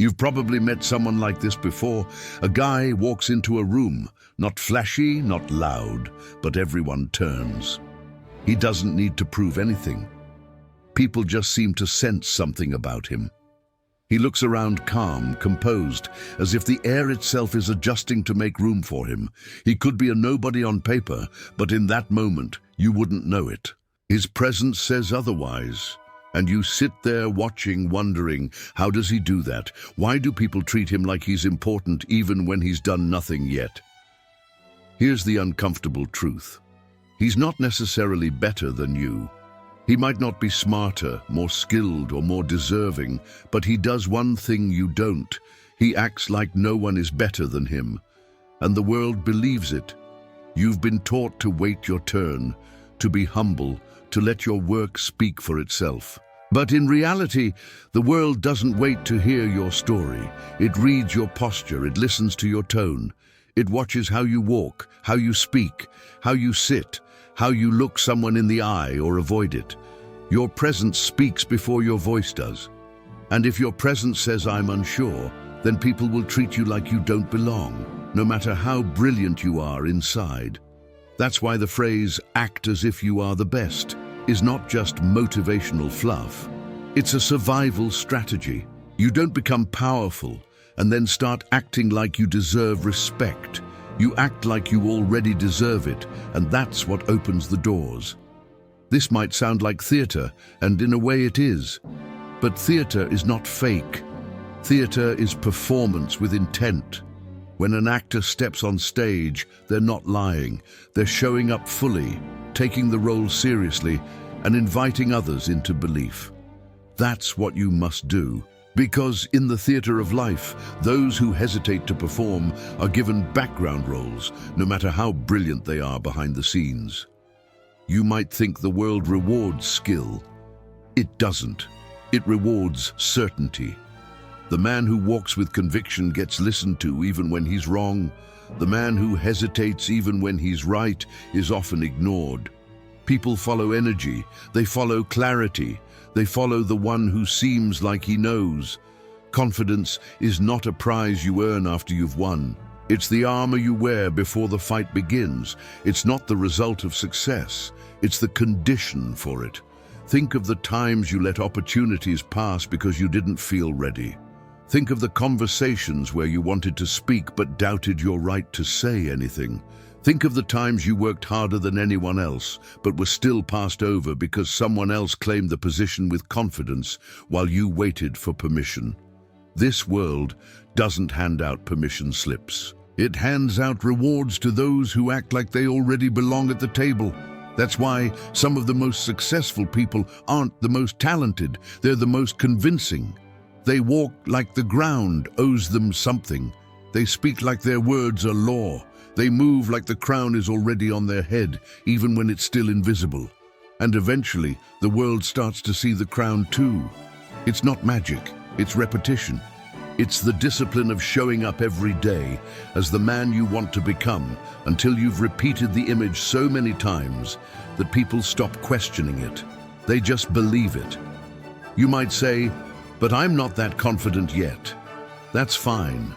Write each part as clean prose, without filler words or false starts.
You've probably met someone like this before. A guy walks into a room, not flashy, not loud, but everyone turns. He doesn't need to prove anything. People just seem to sense something about him. He looks around calm, composed, as if the air itself is adjusting to make room for him. He could be a nobody on paper, but in that moment, you wouldn't know it. His presence says otherwise. And you sit there watching, wondering, how does he do that? Why do people treat him like he's important even when he's done nothing yet? Here's the uncomfortable truth. He's not necessarily better than you. He might not be smarter, more skilled, or more deserving, but he does one thing you don't. He acts like no one is better than him. And the world believes it. You've been taught to wait your turn, to be humble, to let your work speak for itself. But in reality, the world doesn't wait to hear your story. It reads your posture, it listens to your tone. It watches how you walk, how you speak, how you sit, how you look someone in the eye or avoid it. Your presence speaks before your voice does. And if your presence says, "I'm unsure," then people will treat you like you don't belong, no matter how brilliant you are inside. That's why the phrase, "act as if you are the best," is not just motivational fluff. It's a survival strategy. You don't become powerful and then start acting like you deserve respect. You act like you already deserve it, and that's what opens the doors. This might sound like theater, and in a way it is. But theater is not fake. Theater is performance with intent. When an actor steps on stage, they're not lying. They're showing up fully, taking the role seriously, and inviting others into belief. That's what you must do. Because in the theater of life, those who hesitate to perform are given background roles, no matter how brilliant they are behind the scenes. You might think the world rewards skill. It doesn't. It rewards certainty. The man who walks with conviction gets listened to even when he's wrong. The man who hesitates even when he's right is often ignored. People follow energy, they follow clarity, they follow the one who seems like he knows. Confidence is not a prize you earn after you've won. It's the armor you wear before the fight begins. It's not the result of success, it's the condition for it. Think of the times you let opportunities pass because you didn't feel ready. Think of the conversations where you wanted to speak but doubted your right to say anything. Think of the times you worked harder than anyone else but were still passed over because someone else claimed the position with confidence while you waited for permission. This world doesn't hand out permission slips. It hands out rewards to those who act like they already belong at the table. That's why some of the most successful people aren't the most talented, they're the most convincing. They walk like the ground owes them something. They speak like their words are law. They move like the crown is already on their head, even when it's still invisible. And eventually, the world starts to see the crown too. It's not magic, it's repetition. It's the discipline of showing up every day as the man you want to become until you've repeated the image so many times that people stop questioning it. They just believe it. You might say, "But I'm not that confident yet." That's fine.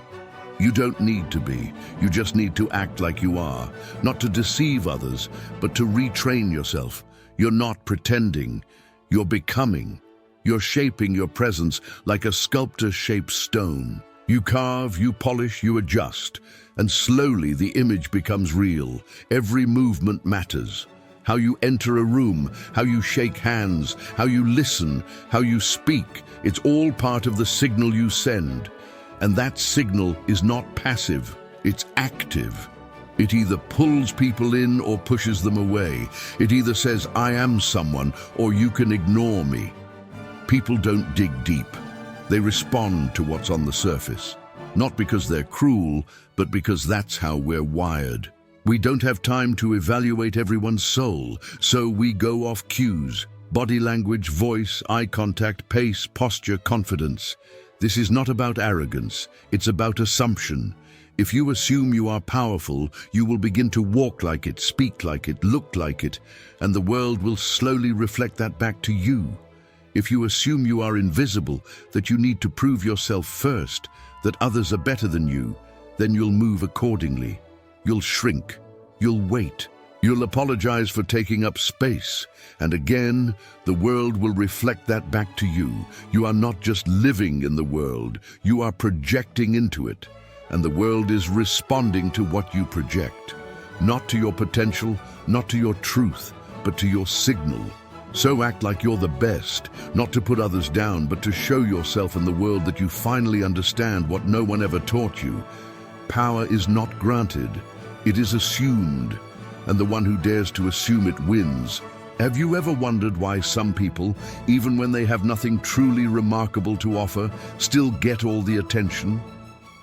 You don't need to be. You just need to act like you are, not to deceive others, but to retrain yourself. You're not pretending, you're becoming. You're shaping your presence like a sculptor shapes stone. You carve, you polish, you adjust, and slowly the image becomes real. Every movement matters. How you enter a room, how you shake hands, how you listen, how you speak, it's all part of the signal you send. And that signal is not passive, it's active. It either pulls people in or pushes them away. It either says, "I am someone," or "You can ignore me." People don't dig deep. They respond to what's on the surface. Not because they're cruel, but because that's how we're wired. We don't have time to evaluate everyone's soul, so we go off cues. Body language, voice, eye contact, pace, posture, confidence. This is not about arrogance, it's about assumption. If you assume you are powerful, you will begin to walk like it, speak like it, look like it, and the world will slowly reflect that back to you. If you assume you are invisible, that you need to prove yourself first, that others are better than you, then you'll move accordingly. You'll shrink. You'll wait. You'll apologize for taking up space. And again, the world will reflect that back to you. You are not just living in the world, you are projecting into it. And the world is responding to what you project. Not to your potential, not to your truth, but to your signal. So act like you're the best, not to put others down, but to show yourself in the world that you finally understand what no one ever taught you. Power is not granted, it is assumed, and the one who dares to assume it wins. Have you ever wondered why some people, even when they have nothing truly remarkable to offer, still get all the attention?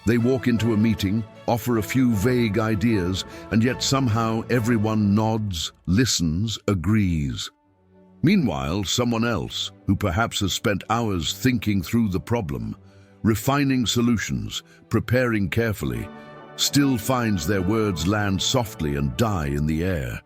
They walk into a meeting, offer a few vague ideas, and yet somehow everyone nods, listens, agrees. Meanwhile, someone else, who perhaps has spent hours thinking through the problem, refining solutions, preparing carefully, still finds their words land softly and die in the air.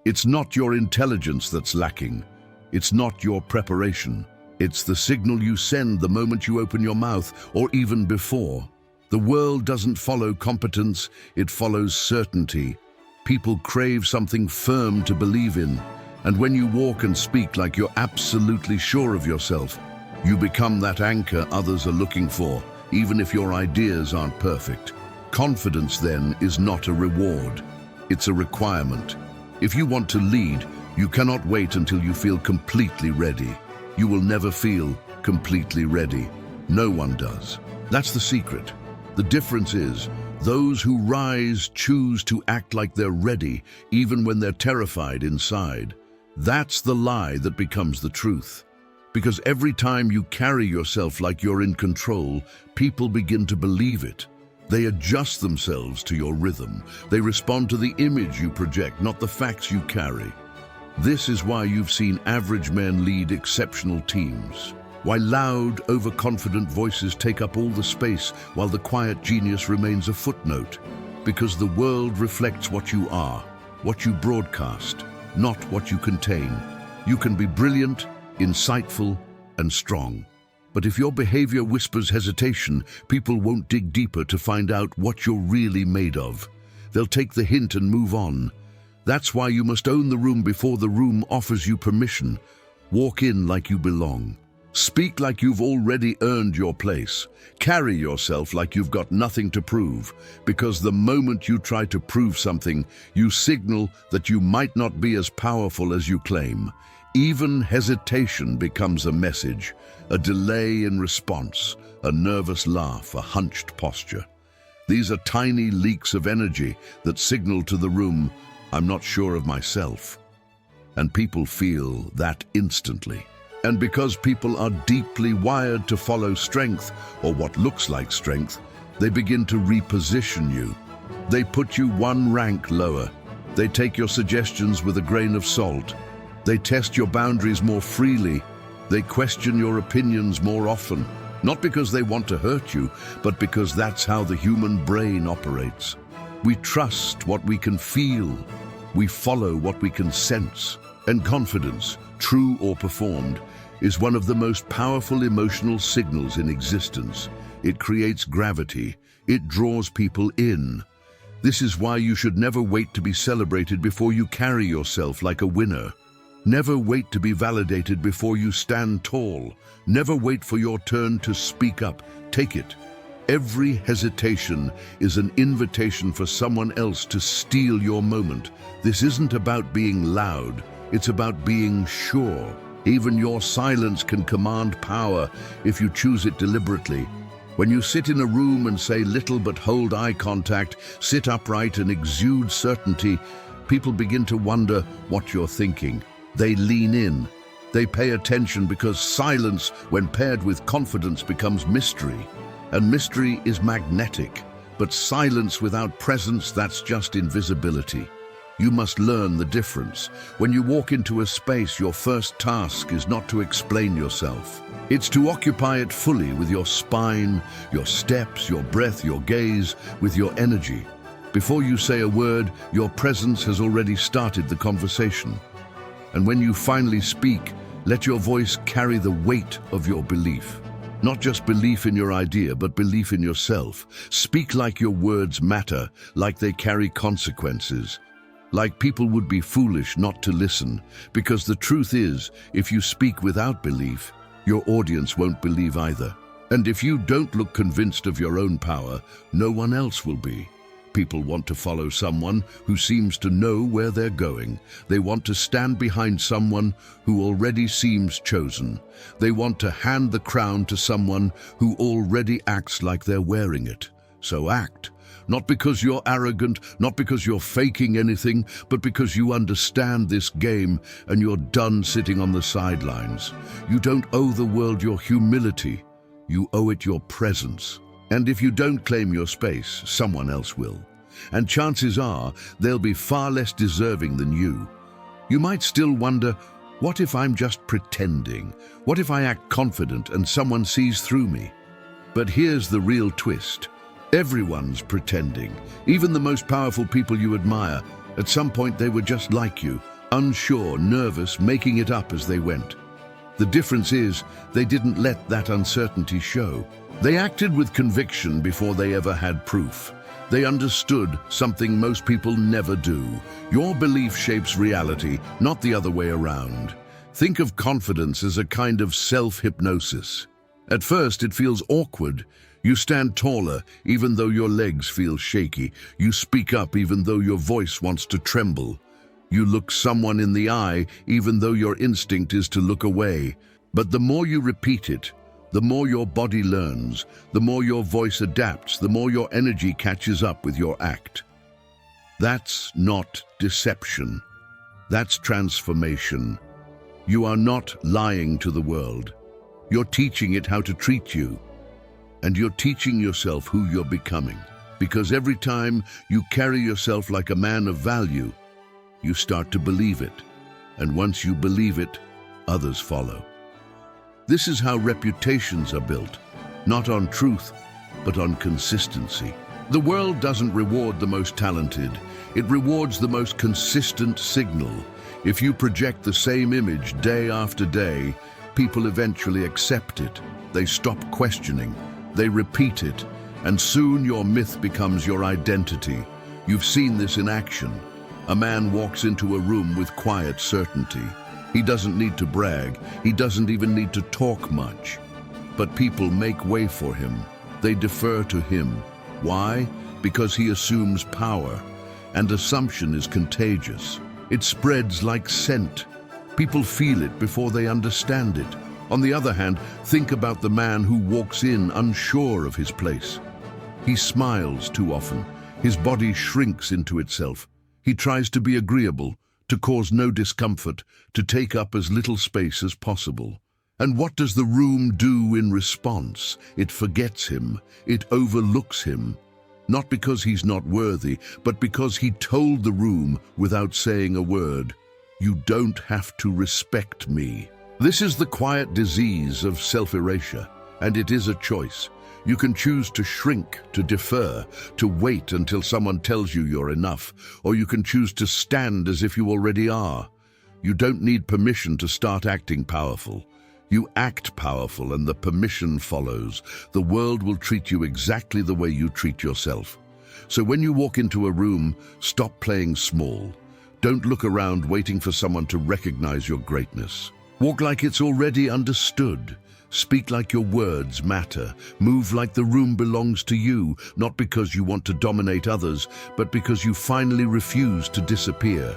It's not your intelligence that's lacking. It's not your preparation. It's the signal you send the moment you open your mouth, or even before. The world doesn't follow competence, it follows certainty. People crave something firm to believe in, and when you walk and speak like you're absolutely sure of yourself, you become that anchor others are looking for, even if your ideas aren't perfect. Confidence, then, is not a reward. It's a requirement. If you want to lead, you cannot wait until you feel completely ready. You will never feel completely ready. No one does. That's the secret. The difference is, those who rise choose to act like they're ready, even when they're terrified inside. That's the lie that becomes the truth. Because every time you carry yourself like you're in control, people begin to believe it. They adjust themselves to your rhythm. They respond to the image you project, not the facts you carry. This is why you've seen average men lead exceptional teams. Why loud, overconfident voices take up all the space while the quiet genius remains a footnote. Because the world reflects what you are, what you broadcast, not what you contain. You can be brilliant, insightful, and strong. But if your behavior whispers hesitation, people won't dig deeper to find out what you're really made of. They'll take the hint and move on. That's why you must own the room before the room offers you permission. Walk in like you belong. Speak like you've already earned your place. Carry yourself like you've got nothing to prove, because the moment you try to prove something, you signal that you might not be as powerful as you claim. Even hesitation becomes a message, a delay in response, a nervous laugh, a hunched posture. These are tiny leaks of energy that signal to the room, I'm not sure of myself. And people feel that instantly. And because people are deeply wired to follow strength, or what looks like strength, they begin to reposition you. They put you one rank lower. They take your suggestions with a grain of salt. They test your boundaries more freely. They question your opinions more often, not because they want to hurt you, but because that's how the human brain operates. We trust what we can feel. We follow what we can sense. And confidence, true or performed, is one of the most powerful emotional signals in existence. It creates gravity. It draws people in. This is why you should never wait to be celebrated before you carry yourself like a winner. Never wait to be validated before you stand tall. Never wait for your turn to speak up. Take it. Every hesitation is an invitation for someone else to steal your moment. This isn't about being loud. It's about being sure. Even your silence can command power if you choose it deliberately. When you sit in a room and say little but hold eye contact, sit upright and exude certainty, people begin to wonder what you're thinking. They lean in. They pay attention because silence, when paired with confidence, becomes mystery. And mystery is magnetic. But silence without presence, that's just invisibility. You must learn the difference. When you walk into a space, your first task is not to explain yourself. It's to occupy it fully with your spine, your steps, your breath, your gaze, with your energy. Before you say a word, your presence has already started the conversation. And when you finally speak, Let your voice carry the weight of your belief. Not just belief in your idea, but belief in yourself. Speak like your words matter, like they carry consequences. Like people would be foolish not to listen, because the truth is, if you speak without belief, your audience won't believe either. And if you don't look convinced of your own power, no one else will be. People want to follow someone who seems to know where they're going. They want to stand behind someone who already seems chosen. They want to hand the crown to someone who already acts like they're wearing it. So act. Not because you're arrogant, not because you're faking anything, but because you understand this game and you're done sitting on the sidelines. You don't owe the world your humility. You owe it your presence. And if you don't claim your space, someone else will. And chances are, they'll be far less deserving than you. You might still wonder, what if I'm just pretending? What if I act confident and someone sees through me? But here's the real twist. Everyone's pretending. Even the most powerful people you admire. At some point they were just like you, unsure, nervous, making it up as they went. The difference is, they didn't let that uncertainty show. They acted with conviction before they ever had proof. They understood something most people never do. Your belief shapes reality, not the other way around. Think of confidence as a kind of self-hypnosis. At first, it feels awkward. You stand taller, even though your legs feel shaky. You speak up, even though your voice wants to tremble. You look someone in the eye, even though your instinct is to look away. But the more you repeat it, the more your body learns, the more your voice adapts, the more your energy catches up with your act. That's not deception. That's transformation. You are not lying to the world. You're teaching it how to treat you. And you're teaching yourself who you're becoming. Because every time you carry yourself like a man of value, you start to believe it. And once you believe it, others follow. This is how reputations are built, not on truth, but on consistency. The world doesn't reward the most talented. It rewards the most consistent signal. If you project the same image day after day, people eventually accept it. They stop questioning. They repeat it. And soon your myth becomes your identity. You've seen this in action. A man walks into a room with quiet certainty. He doesn't need to brag. He doesn't even need to talk much. But people make way for him. They defer to him. Why? Because he assumes power. And assumption is contagious. It spreads like scent. People feel it before they understand it. On the other hand, think about the man who walks in unsure of his place. He smiles too often. His body shrinks into itself. He tries to be agreeable, to cause no discomfort, to take up as little space as possible. And what does the room do in response? It forgets him. It overlooks him. Not because he's not worthy, but because he told the room without saying a word, "You don't have to respect me." This is the quiet disease of self-erasure, and it is a choice. You can choose to shrink, to defer, to wait until someone tells you you're enough, or you can choose to stand as if you already are. You don't need permission to start acting powerful. You act powerful and the permission follows. The world will treat you exactly the way you treat yourself. So when you walk into a room, stop playing small. Don't look around waiting for someone to recognize your greatness. Walk like it's already understood. Speak like your words matter. Move like the room belongs to you, not because you want to dominate others, but because you finally refuse to disappear.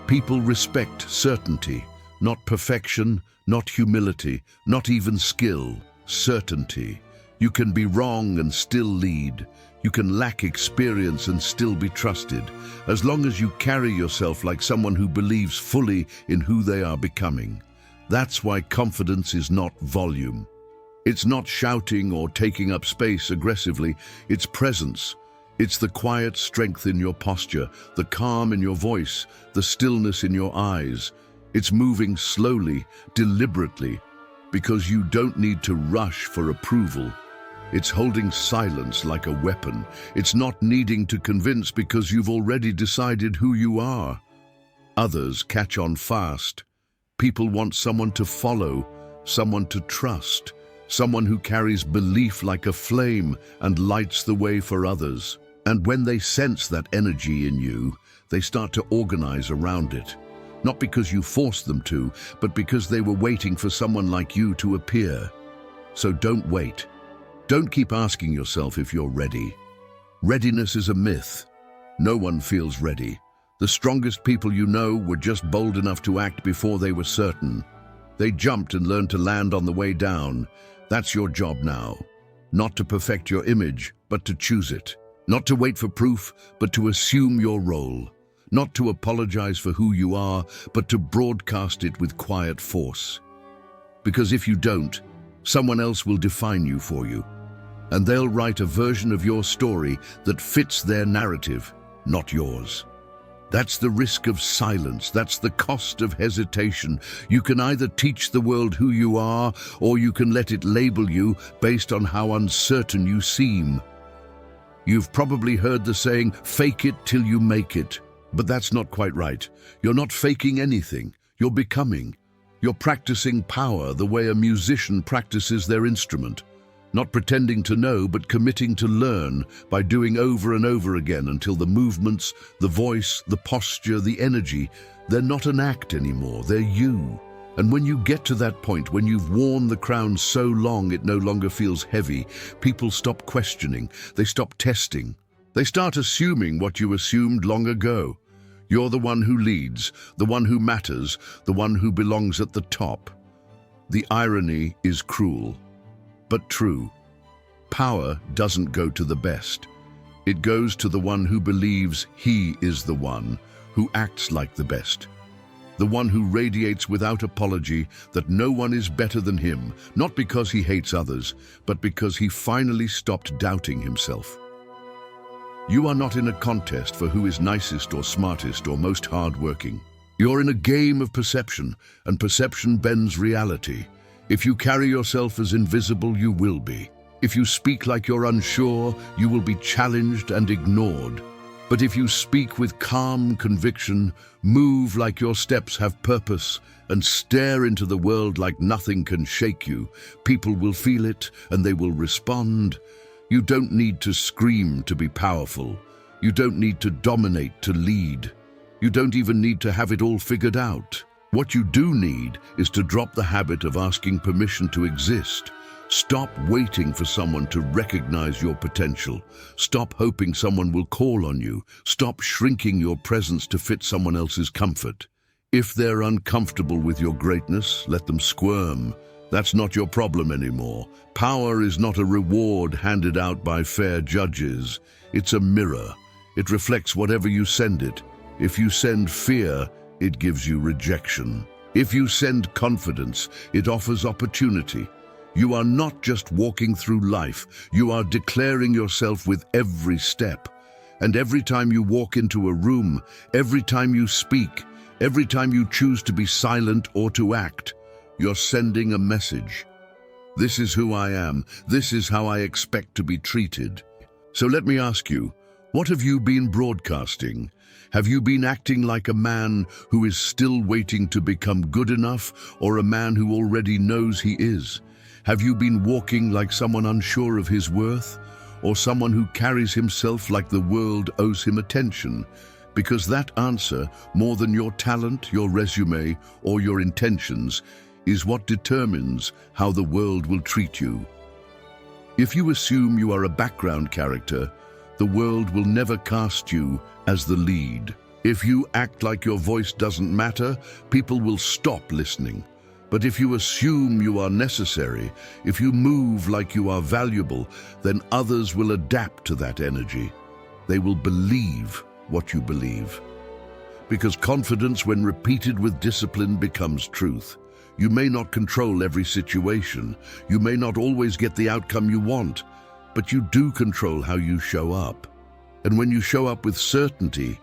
People respect certainty, not perfection, not humility, not even skill. Certainty. You can be wrong and still lead. You can lack experience and still be trusted, as long as you carry yourself like someone who believes fully in who they are becoming. That's why confidence is not volume. It's not shouting or taking up space aggressively. It's presence. It's the quiet strength in your posture, the calm in your voice, the stillness in your eyes. It's moving slowly, deliberately, because you don't need to rush for approval. It's holding silence like a weapon. It's not needing to convince because you've already decided who you are. Others catch on fast. People want someone to follow, someone to trust, someone who carries belief like a flame and lights the way for others. And when they sense that energy in you, they start to organize around it. Not because you forced them to, but because they were waiting for someone like you to appear. So don't wait. Don't keep asking yourself if you're ready. Readiness is a myth. No one feels ready. The strongest people you know were just bold enough to act before they were certain. They jumped and learned to land on the way down. That's your job now. Not to perfect your image, but to choose it. Not to wait for proof, but to assume your role. Not to apologize for who you are, but to broadcast it with quiet force. Because if you don't, someone else will define you for you. And they'll write a version of your story that fits their narrative, not yours. That's the risk of silence. That's the cost of hesitation. You can either teach the world who you are, or you can let it label you based on how uncertain you seem. You've probably heard the saying, fake it till you make it. But that's not quite right. You're not faking anything. You're becoming. You're practicing power the way a musician practices their instrument. Not pretending to know, but committing to learn by doing over and over again until the movements, the voice, the posture, the energy, they're not an act anymore, they're you. And when you get to that point, when you've worn the crown so long it no longer feels heavy, people stop questioning, they stop testing. They start assuming what you assumed long ago. You're the one who leads, the one who matters, the one who belongs at the top. The irony is cruel, but true. Power doesn't go to the best. It goes to the one who believes he is the one, who acts like the best. The one who radiates without apology that no one is better than him, not because he hates others, but because he finally stopped doubting himself. You are not in a contest for who is nicest or smartest or most hardworking. You're in a game of perception, and perception bends reality. If you carry yourself as invisible, you will be. If you speak like you're unsure, you will be challenged and ignored. But if you speak with calm conviction, move like your steps have purpose, and stare into the world like nothing can shake you, people will feel it and they will respond. You don't need to scream to be powerful. You don't need to dominate to lead. You don't even need to have it all figured out. What you do need is to drop the habit of asking permission to exist. Stop waiting for someone to recognize your potential. Stop hoping someone will call on you. Stop shrinking your presence to fit someone else's comfort. If they're uncomfortable with your greatness, let them squirm. That's not your problem anymore. Power is not a reward handed out by fair judges. It's a mirror. It reflects whatever you send it. If you send fear, it gives you rejection. If you send confidence, it offers opportunity. You are not just walking through life, you are declaring yourself with every step. And every time you walk into a room, every time you speak, every time you choose to be silent or to act, you're sending a message. This is who I am. This is how I expect to be treated. So let me ask you, what have you been broadcasting? Have you been acting like a man who is still waiting to become good enough, or a man who already knows he is? Have you been walking like someone unsure of his worth, or someone who carries himself like the world owes him attention? Because that answer, more than your talent, your resume, or your intentions, is what determines how the world will treat you. If you assume you are a background character, the world will never cast you as the lead. If you act like your voice doesn't matter, people will stop listening. But if you assume you are necessary, if you move like you are valuable, then others will adapt to that energy. They will believe what you believe. Because confidence, when repeated with discipline, becomes truth. You may not control every situation. You may not always get the outcome you want, but you do control how you show up. And when you show up with certainty,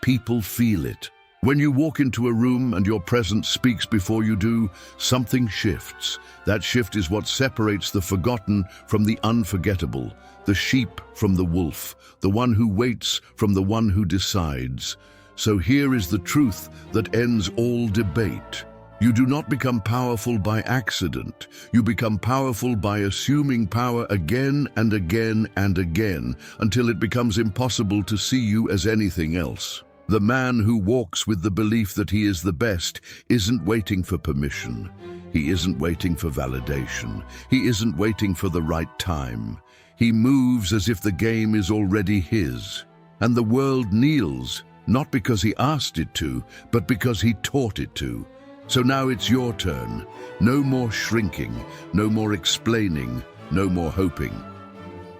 people feel it. When you walk into a room and your presence speaks before you do, something shifts. That shift is what separates the forgotten from the unforgettable, the sheep from the wolf, the one who waits from the one who decides. So here is the truth that ends all debate. You do not become powerful by accident. You become powerful by assuming power again and again and again until it becomes impossible to see you as anything else. The man who walks with the belief that he is the best isn't waiting for permission. He isn't waiting for validation. He isn't waiting for the right time. He moves as if the game is already his. And the world kneels, not because he asked it to, but because he taught it to. So now it's your turn. No more shrinking, no more explaining, no more hoping.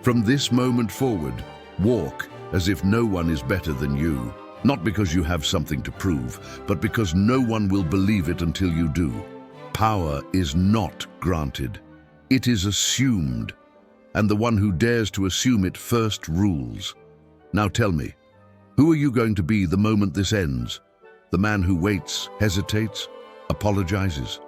From this moment forward, walk as if no one is better than you. Not because you have something to prove, but because no one will believe it until you do. Power is not granted. It is assumed. And the one who dares to assume it first rules. Now tell me, who are you going to be the moment this ends? The man who waits, hesitates, apologizes?